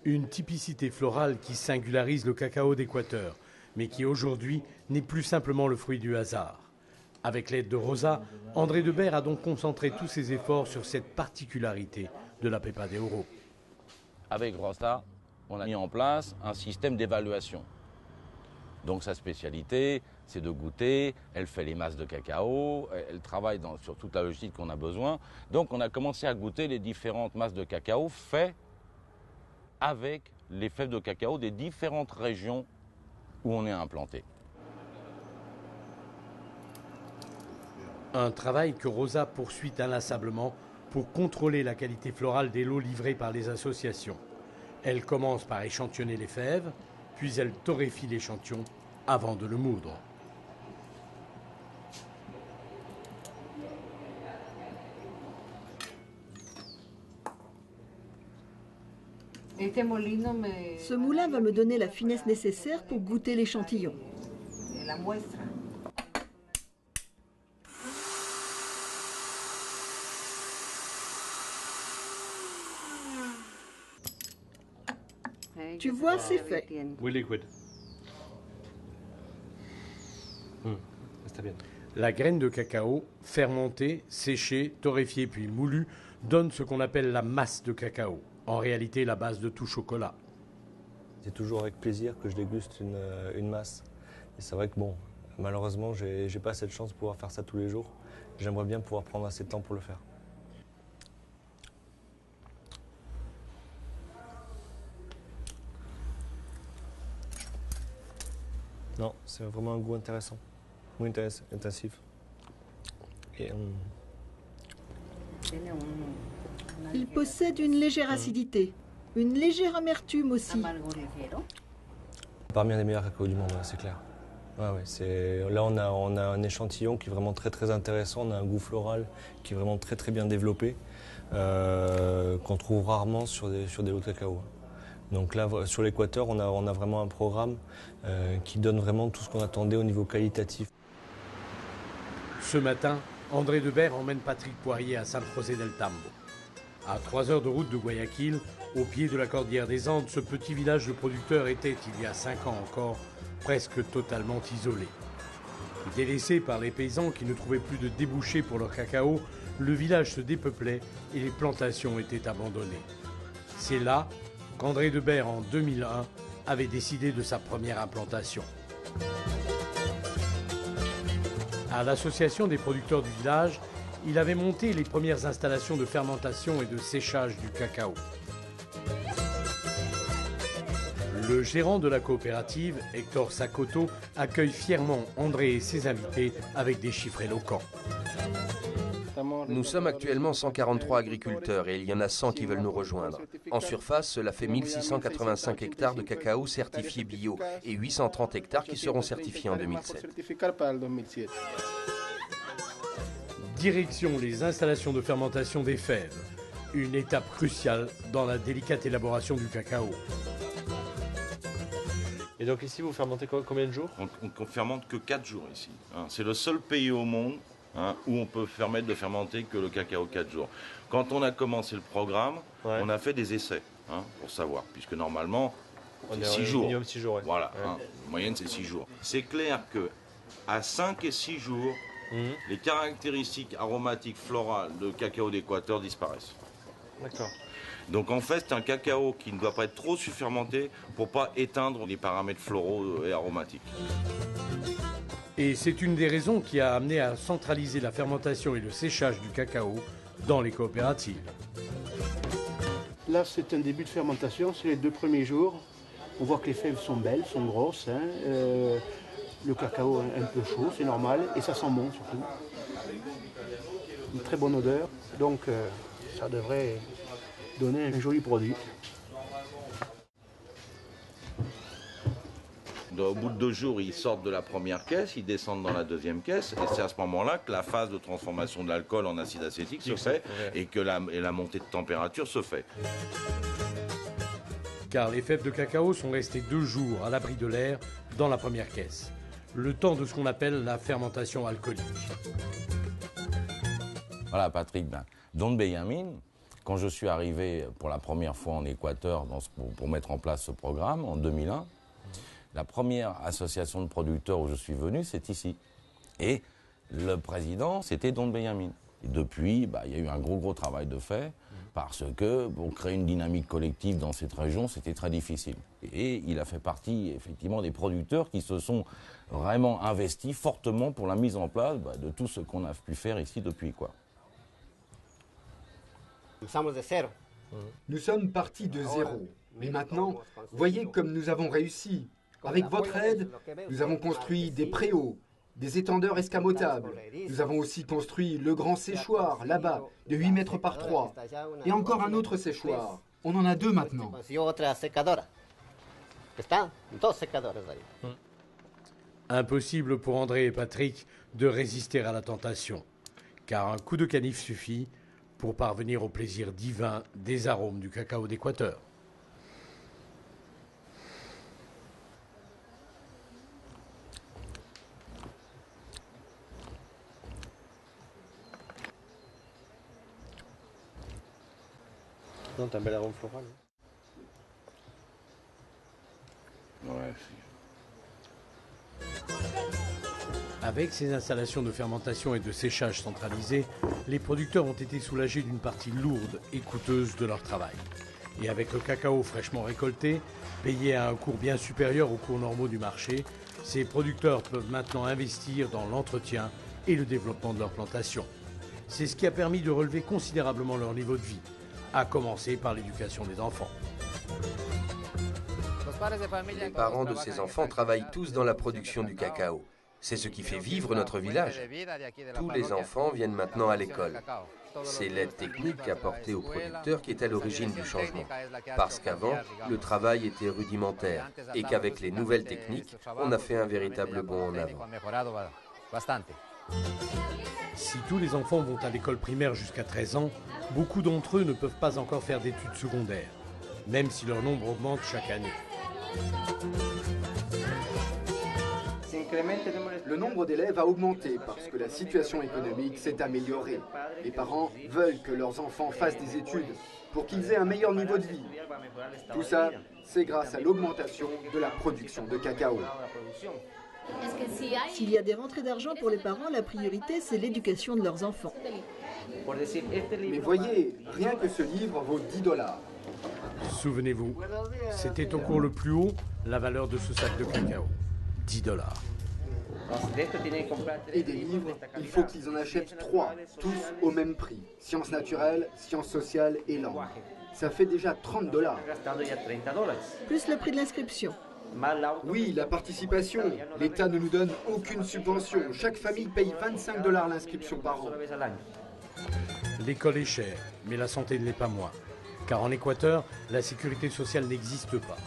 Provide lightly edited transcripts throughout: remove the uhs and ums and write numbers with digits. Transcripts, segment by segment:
Une typicité florale qui singularise le cacao d'Équateur, mais qui aujourd'hui n'est plus simplement le fruit du hasard. Avec l'aide de Rosa, André Debert a donc concentré tous ses efforts sur cette particularité de la Pepa de Oro. Avec Rosa, on a mis en place un système d'évaluation. Donc sa spécialité, c'est de goûter, elle fait les masses de cacao, elle travaille sur toute la logistique qu'on a besoin. Donc on a commencé à goûter les différentes masses de cacao faites avec les fèves de cacao des différentes régions où on est implanté. Un travail que Rosa poursuit inlassablement pour contrôler la qualité florale des lots livrés par les associations. Elle commence par échantillonner les fèves, puis elle torréfie l'échantillon avant de le moudre. Ce moulin va me donner la finesse nécessaire pour goûter l'échantillon. Tu vois, c'est fait. Muy liquid. Está bien. La graine de cacao, fermentée, séchée, torréfiée puis moulue, donne ce qu'on appelle la masse de cacao. En réalité, la base de tout chocolat. C'est toujours avec plaisir que je déguste une masse. Et c'est vrai que bon, malheureusement, j'ai pas cette chance de pouvoir faire ça tous les jours. J'aimerais bien pouvoir prendre assez de temps pour le faire. Non, c'est vraiment un goût intéressant, muy intensif. Et, Il possède une légère acidité, une légère amertume aussi. Parmi un des meilleurs cacao du monde, ouais, c'est clair. Là, on a un échantillon qui est vraiment très intéressant. On a un goût floral qui est vraiment très bien développé, qu'on trouve rarement sur des lots de cacao. Donc là, sur l'Équateur, on a vraiment un programme qui donne vraiment tout ce qu'on attendait au niveau qualitatif. Ce matin, André Debert emmène Patrick Poirier à San José del Tambo. À 3 heures de route de Guayaquil, au pied de la cordillère des Andes, ce petit village de producteurs était, il y a 5 ans encore, presque totalement isolé. Délaissé par les paysans qui ne trouvaient plus de débouchés pour leur cacao, le village se dépeuplait et les plantations étaient abandonnées. C'est là qu'André Debert, en 2001, avait décidé de sa première implantation. À l'association des producteurs du village, il avait monté les premières installations de fermentation et de séchage du cacao. Le gérant de la coopérative, Hector Sacoto, accueille fièrement André et ses invités avec des chiffres éloquents. Nous sommes actuellement 143 agriculteurs et il y en a 100 qui veulent nous rejoindre. En surface, cela fait 1685 hectares de cacao certifiés bio et 830 hectares qui seront certifiés en 2007. Direction les installations de fermentation des fèves, une étape cruciale dans la délicate élaboration du cacao. Et donc ici, vous fermentez combien de jours? On ne fermente que 4 jours ici. C'est le seul pays au monde où on peut permettre de fermenter que le cacao 4 jours. Quand on a commencé le programme, on a fait des essais pour savoir, puisque normalement, c'est 6 jours. Minimum 6 jours, Voilà, en moyenne c'est 6 jours. C'est clair qu'à 5 et 6 jours, les caractéristiques aromatiques florales de cacao d'Équateur disparaissent. D'accord. Donc en fait, c'est un cacao qui ne doit pas être trop surfermenté pour ne pas éteindre les paramètres floraux et aromatiques. Et c'est une des raisons qui a amené à centraliser la fermentation et le séchage du cacao dans les coopératives. Là, c'est un début de fermentation, c'est les 2 premiers jours. On voit que les fèves sont belles, sont grosses. Le cacao un peu chaud, c'est normal, et ça sent bon surtout. Une très bonne odeur, donc ça devrait donner un joli produit. Au bout de 2 jours, ils sortent de la première caisse, ils descendent dans la deuxième caisse, et c'est à ce moment-là que la phase de transformation de l'alcool en acide acétique se fait, et que la montée de température se fait. Car les fèves de cacao sont restées 2 jours à l'abri de l'air dans la première caisse. Le temps de ce qu'on appelle la fermentation alcoolique. Voilà, Patrick, Don Benjamin, Quand je suis arrivé pour la première fois en Équateur pour mettre en place ce programme, en 2001, la première association de producteurs où je suis venu, c'est ici. Et le président, c'était Don Benjamin. Et depuis, il y a eu un gros travail de fait, parce que pour créer une dynamique collective dans cette région, c'était très difficile. Et il a fait partie, effectivement, des producteurs qui se sont vraiment investis fortement pour la mise en place de tout ce qu'on a pu faire ici depuis, quoi. Nous sommes partis de zéro. Mais maintenant, voyez comme nous avons réussi. Avec votre aide, nous avons construit des préaux, des étendeurs escamotables. Nous avons aussi construit le grand séchoir, là-bas, de 8 mètres par 3. Et encore un autre séchoir. On en a 2 maintenant. Impossible pour André et Patrick de résister à la tentation, car un coup de canif suffit pour parvenir au plaisir divin des arômes du cacao d'Équateur. Non, t'as un bel arôme floral. Ouais. Avec ces installations de fermentation et de séchage centralisées, les producteurs ont été soulagés d'une partie lourde et coûteuse de leur travail. Et avec le cacao fraîchement récolté, payé à un cours bien supérieur aux cours normaux du marché, ces producteurs peuvent maintenant investir dans l'entretien et le développement de leur plantation. C'est ce qui a permis de relever considérablement leur niveau de vie, à commencer par l'éducation des enfants. Les parents de ces enfants travaillent tous dans la production du cacao. C'est ce qui fait vivre notre village. Tous les enfants viennent maintenant à l'école. C'est l'aide technique apportée aux producteurs qui est à l'origine du changement. Parce qu'avant, le travail était rudimentaire et qu'avec les nouvelles techniques, on a fait un véritable bond en avant. Si tous les enfants vont à l'école primaire jusqu'à 13 ans, beaucoup d'entre eux ne peuvent pas encore faire d'études secondaires, même si leur nombre augmente chaque année. Le nombre d'élèves a augmenté parce que la situation économique s'est améliorée. Les parents veulent que leurs enfants fassent des études pour qu'ils aient un meilleur niveau de vie. Tout ça, c'est grâce à l'augmentation de la production de cacao. S'il y a des rentrées d'argent pour les parents, la priorité, c'est l'éducation de leurs enfants. Mais voyez, rien que ce livre vaut 10 $. Souvenez-vous, c'était au cours le plus haut la valeur de ce sac de cacao. 10 $. Et des livres, il faut qu'ils en achètent 3, tous au même prix. Sciences naturelles, sciences sociales et langues. Ça fait déjà 30 $. Plus le prix de l'inscription. Oui, la participation. L'État ne nous donne aucune subvention. Chaque famille paye 25 $ l'inscription par an. L'école est chère, mais la santé ne l'est pas moins. Car en Équateur, la sécurité sociale n'existe pas.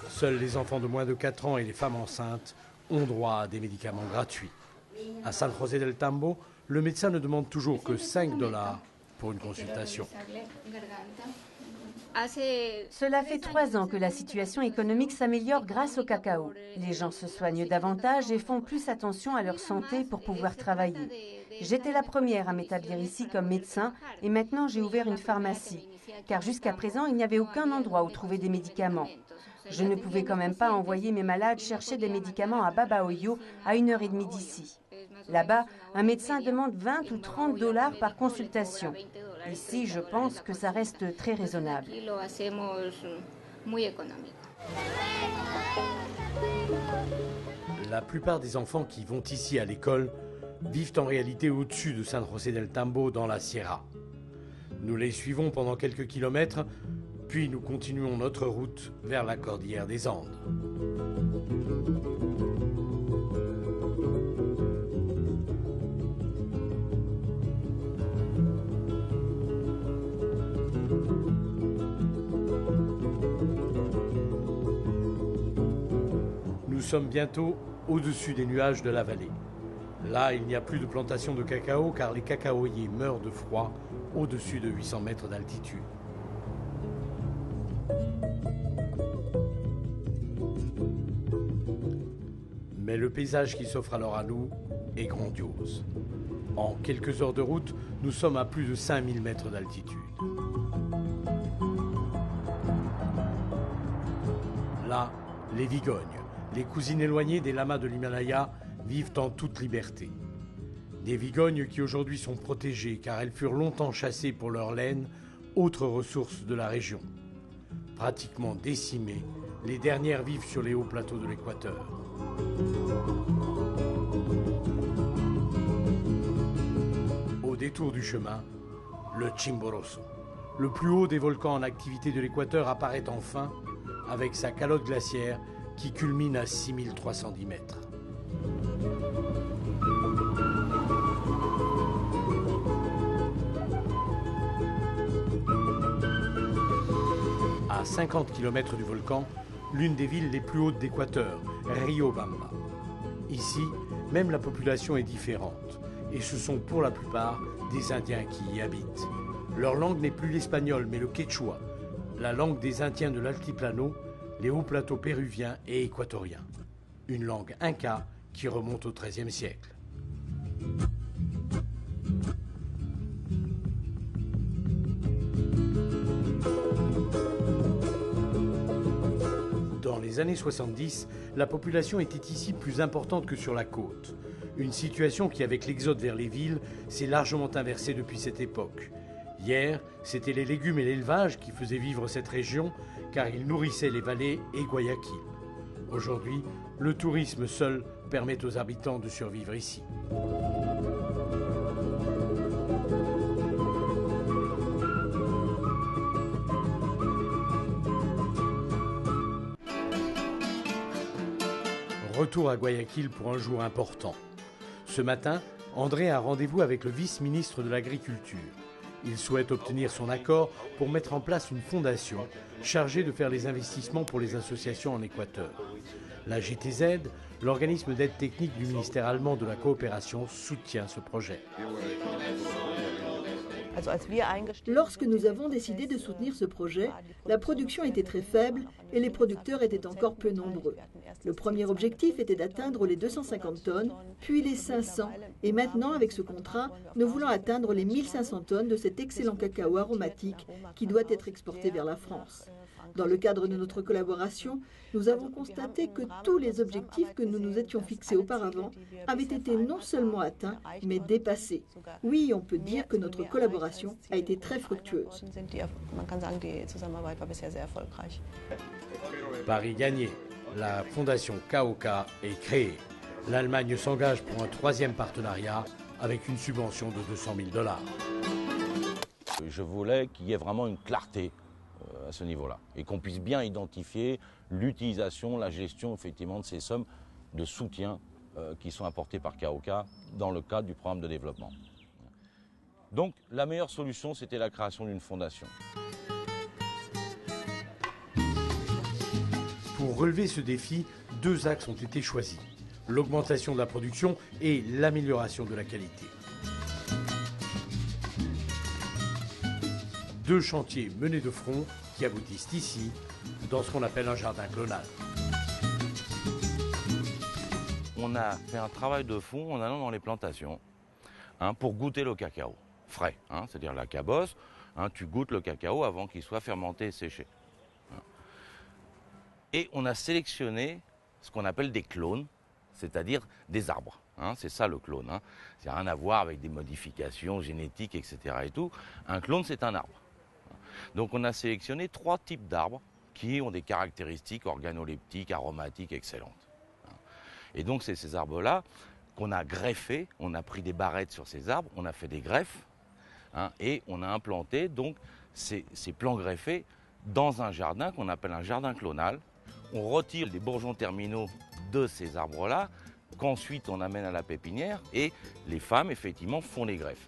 Seuls les enfants de moins de 4 ans et les femmes enceintes ont droit à des médicaments gratuits. À San José del Tambo, le médecin ne demande toujours que 5 $ pour une consultation. Cela fait 3 ans que la situation économique s'améliore grâce au cacao. Les gens se soignent davantage et font plus attention à leur santé pour pouvoir travailler. J'étais la première à m'établir ici comme médecin et maintenant j'ai ouvert une pharmacie. Car jusqu'à présent, il n'y avait aucun endroit où trouver des médicaments. Je ne pouvais quand même pas envoyer mes malades chercher des médicaments à Babahoyo, à 1h30 d'ici. Là-bas, un médecin demande 20 ou 30 $ par consultation. Ici, je pense que ça reste très raisonnable. La plupart des enfants qui vont ici à l'école vivent en réalité au-dessus de San José del Tambo dans la Sierra. Nous les suivons pendant quelques kilomètres, puis nous continuons notre route vers la cordillère des Andes. Nous sommes bientôt au-dessus des nuages de la vallée. Là, il n'y a plus de plantation de cacao car les cacaoyers meurent de froid au-dessus de 800 mètres d'altitude. Mais le paysage qui s'offre alors à nous est grandiose. En quelques heures de route, nous sommes à plus de 5000 mètres d'altitude. Là, les vigognes, les cousines éloignées des lamas de l'Himalaya, vivent en toute liberté. Des vigognes qui aujourd'hui sont protégées car elles furent longtemps chassées pour leur laine, autre ressource de la région. Pratiquement décimées, les dernières vivent sur les hauts plateaux de l'Équateur. Au détour du chemin, le Chimborazo, le plus haut des volcans en activité de l'Équateur, apparaît enfin avec sa calotte glaciaire qui culmine à 6310 mètres. À 50 km du volcan, l'une des villes les plus hautes d'Équateur, Riobamba. Ici, même la population est différente, et ce sont pour la plupart des Indiens qui y habitent. Leur langue n'est plus l'espagnol, mais le quechua, la langue des Indiens de l'Altiplano, les hauts plateaux péruviens et équatoriens. Une langue inca qui remonte au XIIIe siècle. Dans les années 70, la population était ici plus importante que sur la côte. Une situation qui, avec l'exode vers les villes, s'est largement inversée depuis cette époque. Hier, c'était les légumes et l'élevage qui faisaient vivre cette région, car ils nourrissaient les vallées et Guayaquil. Aujourd'hui, le tourisme seul permet aux habitants de survivre ici. Retour à Guayaquil pour un jour important. Ce matin, André a rendez-vous avec le vice-ministre de l'Agriculture. Il souhaite obtenir son accord pour mettre en place une fondation chargée de faire les investissements pour les associations en Équateur. La GTZ, l'organisme d'aide technique du ministère allemand de la coopération, soutient ce projet. Lorsque nous avons décidé de soutenir ce projet, la production était très faible et les producteurs étaient encore peu nombreux. Le premier objectif était d'atteindre les 250 tonnes, puis les 500, et maintenant, avec ce contrat, nous voulons atteindre les 1500 tonnes de cet excellent cacao aromatique qui doit être exporté vers la France. Dans le cadre de notre collaboration, nous avons constaté que tous les objectifs que nous nous étions fixés auparavant avaient été non seulement atteints, mais dépassés. Oui, on peut dire que notre collaboration a été très fructueuse. Paris gagné. La fondation KOK est créée. L'Allemagne s'engage pour un troisième partenariat avec une subvention de $200 000. Je voulais qu'il y ait vraiment une clarté à ce niveau-là et qu'on puisse bien identifier l'utilisation, la gestion effectivement de ces sommes de soutien qui sont apportées par KOK dans le cadre du programme de développement. Donc la meilleure solution, c'était la création d'une fondation. Pour relever ce défi, deux axes ont été choisis. L'augmentation de la production et l'amélioration de la qualité. Deux chantiers menés de front qui aboutissent ici, dans ce qu'on appelle un jardin clonal. On a fait un travail de fond en allant dans les plantations pour goûter le cacao frais, c'est-à-dire la cabosse. Tu goûtes le cacao avant qu'il soit fermenté et séché. Et on a sélectionné ce qu'on appelle des clones, c'est-à-dire des arbres. C'est ça le clone. Ça n'a rien à voir avec des modifications génétiques, etc. et tout. Un clone, c'est un arbre. Donc on a sélectionné 3 types d'arbres qui ont des caractéristiques organoleptiques, aromatiques excellentes. Et donc c'est ces arbres-là qu'on a greffés, on a pris des barrettes sur ces arbres, on a fait des greffes et on a implanté donc ces plants greffés dans un jardin qu'on appelle un jardin clonal. On retire les bourgeons terminaux de ces arbres-là, qu'ensuite on amène à la pépinière et les femmes effectivement font les greffes.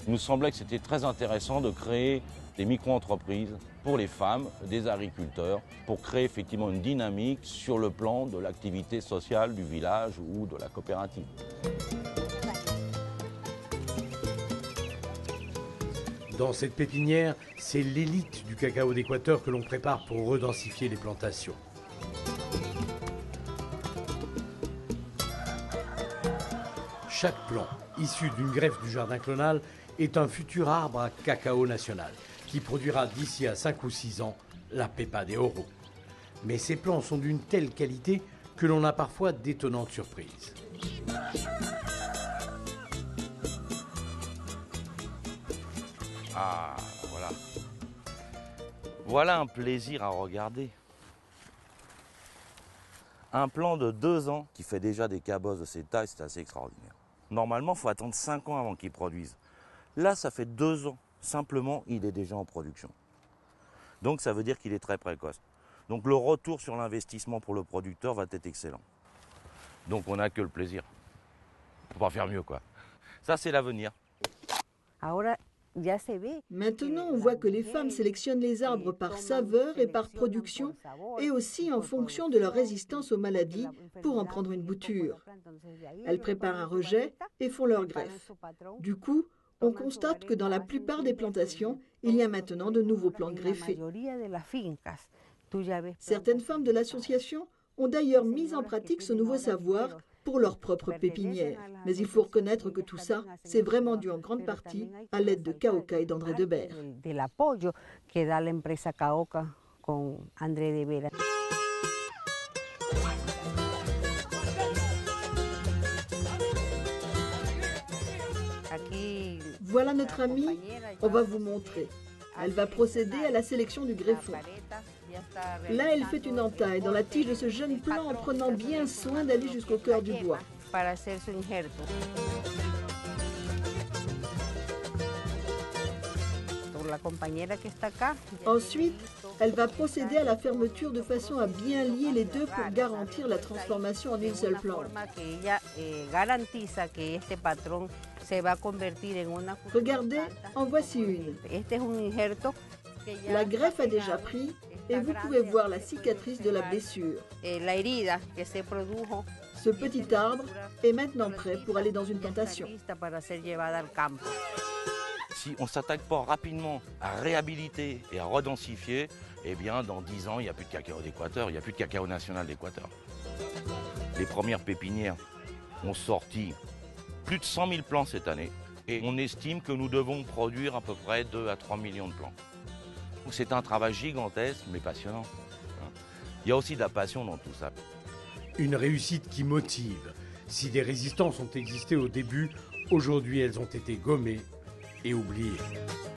Il nous semblait que c'était très intéressant de créer des micro-entreprises pour les femmes, des agriculteurs, pour créer effectivement une dynamique sur le plan de l'activité sociale du village ou de la coopérative. Dans cette pépinière, c'est l'élite du cacao d'Équateur que l'on prépare pour redensifier les plantations. Chaque plant, issu d'une greffe du jardin clonal, est un futur arbre à cacao national, qui produira d'ici à 5 ou 6 ans la Pepa de Oro. Mais ces plants sont d'une telle qualité que l'on a parfois d'étonnantes surprises. Ah, voilà. Voilà un plaisir à regarder. Un plant de 2 ans qui fait déjà des cabosses de cette taille, c'est assez extraordinaire. Normalement, il faut attendre 5 ans avant qu'il produise. Là, ça fait 2 ans. Simplement, il est déjà en production. Donc, ça veut dire qu'il est très précoce. Donc, le retour sur l'investissement pour le producteur va être excellent. Donc, on n'a que le plaisir. On ne peut pas faire mieux, quoi. Ça, c'est l'avenir. Maintenant, on voit que les femmes sélectionnent les arbres par saveur et par production, et aussi en fonction de leur résistance aux maladies pour en prendre une bouture. Elles préparent un rejet et font leur greffe. Du coup, on constate que dans la plupart des plantations, il y a maintenant de nouveaux plants greffés. Certaines femmes de l'association ont d'ailleurs mis en pratique ce nouveau savoir pour leur propre pépinière. Mais il faut reconnaître que tout ça, c'est vraiment dû en grande partie à l'aide de Caoca et d'André Debert. Voilà notre amie, on va vous montrer. Elle va procéder à la sélection du greffon. Là, elle fait une entaille dans la tige de ce jeune plant en prenant bien soin d'aller jusqu'au cœur du bois. Ensuite, elle va procéder à la fermeture de façon à bien lier les deux pour garantir la transformation en une seule plante. Regardez, en voici une. La greffe a déjà pris et vous pouvez voir la cicatrice de la blessure. Ce petit arbre est maintenant prêt pour aller dans une plantation. Si on ne s'attaque pas rapidement à réhabiliter et à redensifier, eh bien dans 10 ans, il n'y a plus de cacao d'Équateur, il n'y a plus de cacao national d'Équateur. Les premières pépinières ont sorti plus de 100 000 plants cette année et on estime que nous devons produire à peu près 2 à 3 millions de plants. C'est un travail gigantesque mais passionnant. Il y a aussi de la passion dans tout ça. Une réussite qui motive. Si des résistances ont existé au début, aujourd'hui elles ont été gommées et oubliées.